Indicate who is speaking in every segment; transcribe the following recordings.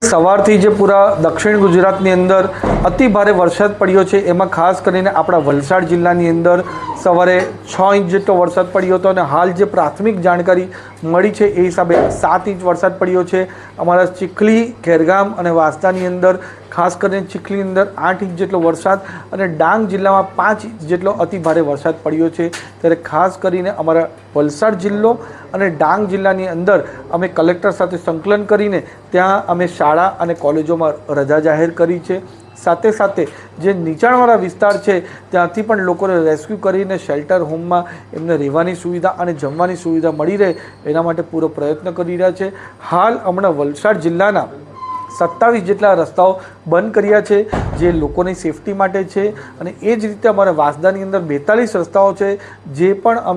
Speaker 1: સવારથી જે પૂરા દક્ષિણ ગુજરાતની અંદર અતિ ભારે વરસાદ પડ્યો છે, એમાં ખાસ કરીને આપણા વલસાડ જિલ્લાની અંદર સવારે 6 ઇંચ જેટલો વરસાદ પડ્યો હતો અને હાલ જે પ્રાથમિક જાણકારી મળી છે એ હિસાબે 7 ઇંચ વરસાદ પડ્યો છે। અમારા ચીખલી, ખેરગામ અને વાંસદાની અંદર ખાસ કરીને ચીખલીની અંદર 8 ઇંચ જેટલો વરસાદ અને ડાંગ જિલ્લામાં 5 ઇંચ જેટલો અતિ ભારે વરસાદ પડ્યો છે। ત્યારે ખાસ કરીને અમારા વલસાડ જિલ્લો અને ડાંગ જિલ્લાની અંદર અમે કલેક્ટર સાથે સંકલન કરીને ત્યાં અમે શાળા અને કોલેજોમાં રજા જાહેર કરી છે। સાથે સાથે જે નીચાણવાળા વિસ્તાર છે ત્યાંથી પણ લોકોને રેસ્ક્યુ કરીને શેલ્ટર હોમમાં એમને રહેવાની સુવિધા અને જમવાની સુવિધા મળી રહે એના માટે પૂરો પ્રયત્ન કરી રહ્યા છે। હાલ હમણાં વલસાડ જિલ્લાના 27 જેટલા રસ્તાઓ બંધ કર્યા છે જે લોકોની સેફટી માટે છે અને એ જ રીતે અમારા વાંસદાની અંદર 42 રસ્તાઓ છે જે પણ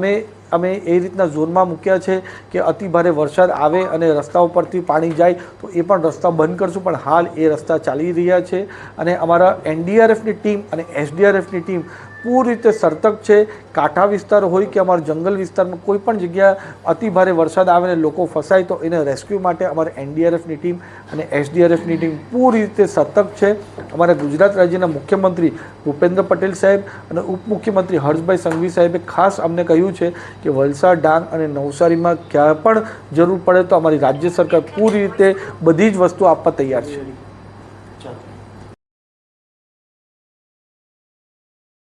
Speaker 1: અમે એ રીતના ઝોનમાં મૂક્યા છે કે અતિ ભારે વરસાદ આવે અને રસ્તાઓ પરથી પાણી જાય તો એ પણ રસ્તા બંધ કરશું, પણ હાલ એ રસ્તા ચાલી રહ્યા છે અને અમારા એનડીઆરએફની ટીમ અને એસડીઆરએફની ટીમ પૂરી રીતે સતર્ક છે। કાંઠા વિસ્તાર હોય કે અમારા જંગલ વિસ્તારમાં કોઈ પણ જગ્યા અતિ ભારે વરસાદ આવે ને લોકો ફસાય તો એને રેસ્ક્યુ માટે અમારા એનડીઆરએફની ટીમ અને એસડીઆરએફની ટીમ પૂરી રીતે સતર્ક છે। અમારા ગુજરાત રાજ્યના મુખ્યમંત્રી ભૂપેન્દ્ર પટેલ સાહેબ અને ઉપમુખ્યમંત્રી હર્ષભાઈ સંઘવી સાહેબે ખાસ અમને કહ્યું છે કે વલસાડ, ડાંગ અને નવસારીમાં ક્યાં પણ જરૂર પડે તો અમારી રાજ્ય સરકાર પૂરી રીતે બધી જ વસ્તુ આપવા તૈયાર છે।